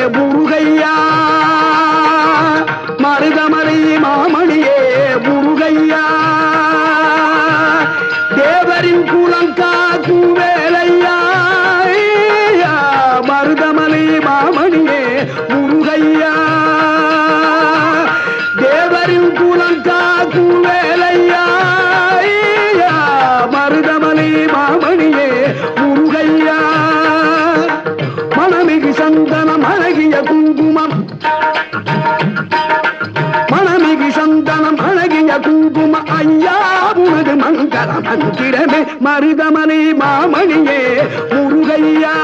முருகையா மருதமலை மாமணியே முருகையா தேவரின் குலங்காக்கும் வேலையா மருதமலை மாமணியே முருகையா தேவரின் குலங்காக்கும் வேலையா மருதமலை மாமணியே முருகையா மணமிகு சந்தனம் அழகிய குங்குமம் மணமிகு சந்தனம் அழகிய குங்கும ஐயா உனது மங்கள மந்திரமே மருதமலை மாமணியே முருகையா